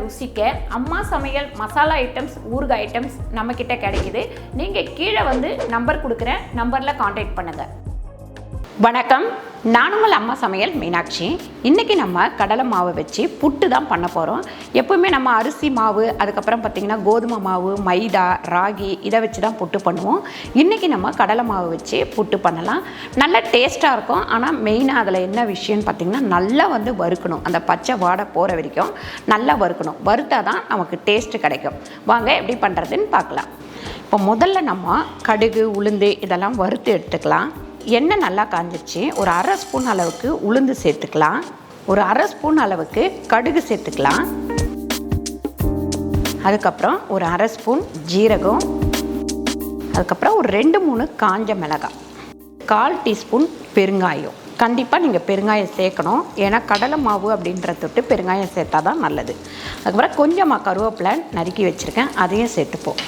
ருசிக்க அம்மா சமையல் மசாலா ஐட்டம்ஸ் ஊறுகாய் ஐட்டம்ஸ் நம்மக்கிட்ட கிடைக்குது. நீங்கள் கீழே வந்து நம்பர் கொடுக்குறேன், நம்பரில் காண்டாக்ட் பண்ணுங்கள். வணக்கம், நான் உங்கள் அம்மா சமையல் மீனாட்சி. இன்றைக்கி நம்ம கடலை மாவு வச்சு புட்டு தான் பண்ண போகிறோம். எப்போவுமே நம்ம அரிசி மாவு, அதுக்கப்புறம் பார்த்திங்கன்னா கோதுமை மாவு, மைதா, ராகி இதை வச்சு தான் புட்டு பண்ணுவோம். இன்றைக்கி நம்ம கடலை மாவு வச்சு புட்டு பண்ணலாம். நல்ல டேஸ்ட்டாக இருக்கும். ஆனால் மெயினாக அதில் என்ன விஷயம்னு பார்த்திங்கன்னா நல்லா வந்து வறுக்கணும். அந்த பச்சை வாடை போகிற வரைக்கும் நல்லா வறுக்கணும். வறுத்தா தான் நமக்கு டேஸ்ட்டு கிடைக்கும். வாங்க எப்படி பண்ணுறதுன்னு பார்க்கலாம். இப்போ முதல்ல நம்ம கடுகு, உளுந்து இதெல்லாம் வறுத்து எடுத்துக்கலாம். எண்ணெய் நல்லா காஞ்சிச்சு. ஒரு அரை ஸ்பூன் அளவுக்கு உளுந்து சேர்த்துக்கலாம். ஒரு அரை ஸ்பூன் அளவுக்கு கடுகு சேர்த்துக்கலாம். அதுக்கப்புறம் ஒரு அரை ஸ்பூன் ஜீரகம், அதுக்கப்புறம் ஒரு 2-3 காஞ்ச மிளகாய், 1/4 டீஸ்பூன் பெருங்காயம். கண்டிப்பாக நீங்கள் பெருங்காயம் சேர்க்கணும். ஏன்னா கடலை மாவு அப்படின்ற தொட்டு பெருங்காயம் சேர்த்தா தான் நல்லது. அதுக்கப்புறம் கொஞ்சமாக கருவேப்பிலை நறுக்கி வச்சுருக்கேன், அதையும் சேர்த்துப்போம்.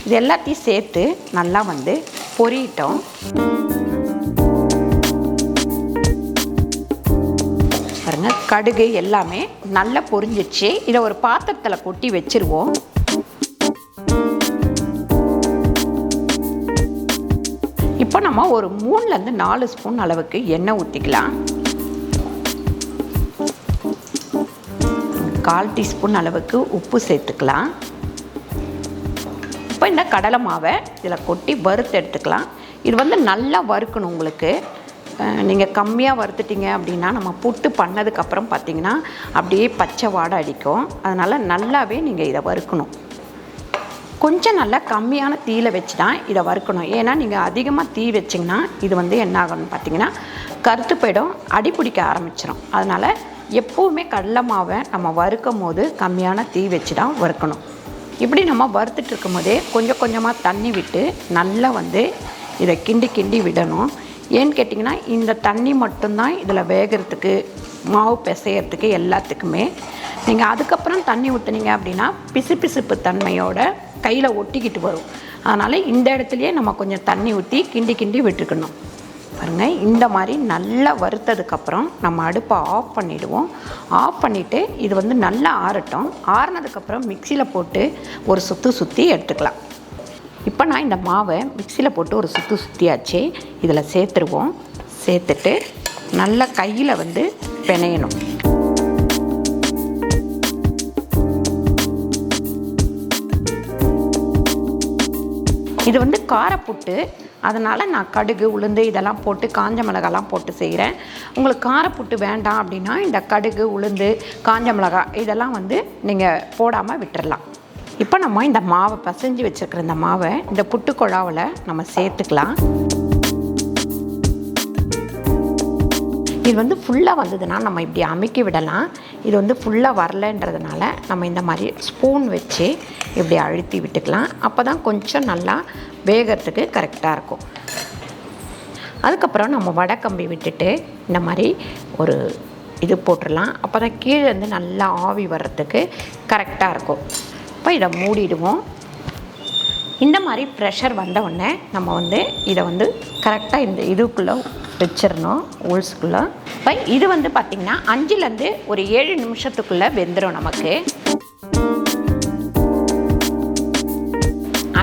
இது எல்லாத்தையும் சேர்த்து நல்லா வந்து பொரியட்டும். பாருங்க, கடுகு எல்லாமே நல்லா பொரிஞ்சிச்சு. இதை ஒரு பாத்திரத்தில் கொட்டி வச்சிருவோம். இப்போ நம்ம ஒரு 3-4 ஸ்பூன் அளவுக்கு எண்ணெய் ஊற்றிக்கலாம். 1/4 டீஸ்பூன் அளவுக்கு உப்பு சேர்த்துக்கலாம். இப்போ இந்த கடலை மாவை இதில் கொட்டி வறுத்து எடுத்துக்கலாம். இது வந்து நல்லா வறுக்கணும். உங்களுக்கு நீங்கள் கம்மியாக வறுத்துட்டிங்க அப்படின்னா நம்ம புட்டு பண்ணதுக்கப்புறம் பார்த்திங்கன்னா அப்படியே பச்சை வாடை அடிக்கும். அதனால் நல்லாவே நீங்கள் இதை வறுக்கணும். கொஞ்சம் நல்லா கம்மியான தீயில் வச்சு தான் இதை வறுக்கணும். ஏன்னா நீங்கள் அதிகமாக தீ வச்சிங்கன்னா இது வந்து என்ன ஆகணும்னு பார்த்திங்கன்னா கருத்து போயிடும், அடி பிடிக்க ஆரம்பிச்சிடும். அதனால் எப்போவுமே கடலை மாவை நம்ம வறுக்கும் போது கம்மியான தீ வச்சு தான் வறுக்கணும். இப்படி நம்ம வறுத்துட்டு இருக்கும் போதே கொஞ்சம் கொஞ்சமாக தண்ணி விட்டு நல்லா வந்து இதை கிண்டி விடணும். ஏன்னு கேட்டிங்கன்னா இந்த தண்ணி மட்டும்தான் இதில் வேகிறதுக்கு, மாவு பிசையறதுக்கு எல்லாத்துக்குமே. நீங்கள் அதுக்கப்புறம் தண்ணி ஊற்றுனீங்க அப்படின்னா பிசுபிசுப்பு தன்மையோட கையில் ஒட்டிக்கிட்டு வரும். அதனால் இந்த இடத்துலையே நம்ம கொஞ்சம் தண்ணி ஊற்றி கிண்டி விட்டுக்கணும். பாருங்கள், இந்த மாதிரி நல்லா வறுத்ததுக்கப்புறம் நம்ம அடுப்பை ஆஃப் பண்ணிவிடுவோம். ஆஃப் பண்ணிவிட்டு இது வந்து நல்லா ஆறட்டும். ஆறினதுக்கப்புறம் மிக்சியில் போட்டு ஒரு சுற்றி எடுத்துக்கலாம். இப்போ நான் இந்த மாவை மிக்சியில் போட்டு ஒரு சுற்றியாச்சு. இதில் சேர்த்துருவோம். சேர்த்துட்டு நல்லா கையில் வந்து பிணையணும். இது வந்து காரப்புட்டு. அதனால் நான் கடுகு, உளுந்து இதெல்லாம் போட்டு காஞ்ச மிளகாலாம் போட்டு செய்கிறேன். உங்களுக்கு காரப்புட்டு வேண்டாம் அப்படின்னா இந்த கடுகு, உளுந்து, காஞ்ச மிளகாய் இதெல்லாம் வந்து நீங்கள் போடாமல் விட்டுடலாம். இப்போ நம்ம இந்த மாவை பசைஞ்சு வச்சுருக்கிற இந்த மாவை இந்த புட்டு குழாவில் நம்ம சேர்த்துக்கலாம். இது வந்து ஃபுல்லாக வந்ததுன்னா நம்ம இப்படி அமுக்கி விடலாம். இது வந்து ஃபுல்லாக வரலன்றதுனால நம்ம இந்த மாதிரி ஸ்பூன் வச்சு இப்படி அழுத்தி விட்டுக்கலாம். அப்போ தான் கொஞ்சம் நல்லா வேகிறதுக்கு கரெக்டாக இருக்கும். அதுக்கப்புறம் நம்ம வடை கம்பி விட்டுட்டு இந்த மாதிரி ஒரு இது போட்டுடலாம். அப்போ தான் கீழே இருந்து நல்லா ஆவி வர்றதுக்கு கரெக்டாக இருக்கும். இப்போ இதை மூடிடுவோம். இந்த மாதிரி ப்ரெஷர் வந்த உடனே நம்ம வந்து இதை வந்து கரெக்டாக இந்த இதுக்குள்ளே வச்சிடணும், ஹோல்ஸ்குள்ளே. இப்போ இது வந்து பார்த்திங்கன்னா 5லேருந்து ஒரு 7 நிமிஷத்துக்குள்ளே வெந்துடும் நமக்கு.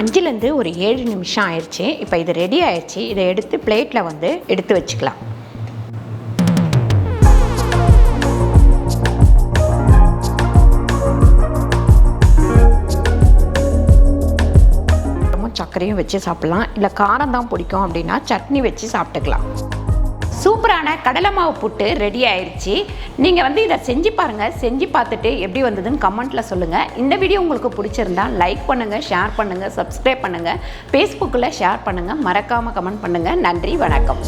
5லேருந்து ஒரு 7 நிமிஷம் ஆயிடுச்சு. இப்போ இது ரெடி ஆயிடுச்சு. இதை எடுத்து பிளேட்டில் வந்து எடுத்து வச்சுக்கலாம். சர்க்கரையும் வச்சு சாப்பிட்லாம். இல்லை காரம் தான் பிடிக்கும் அப்படின்னா சட்னி வச்சு சாப்பிட்டுக்கலாம். சூப்பரான கடலை மாவு புட்டு ரெடி ஆயிடுச்சு. நீங்கள் வந்து இதை செஞ்சு பாருங்கள். செஞ்சு பார்த்துட்டு எப்படி வந்ததுன்னு கமெண்ட்டில் சொல்லுங்கள். இந்த வீடியோ உங்களுக்கு பிடிச்சிருந்தா லைக் பண்ணுங்கள், ஷேர் பண்ணுங்கள், சப்ஸ்கிரைப் பண்ணுங்கள், ஃபேஸ்புக்கில் ஷேர் பண்ணுங்கள், மறக்காமல் கமெண்ட் பண்ணுங்கள். நன்றி, வணக்கம்.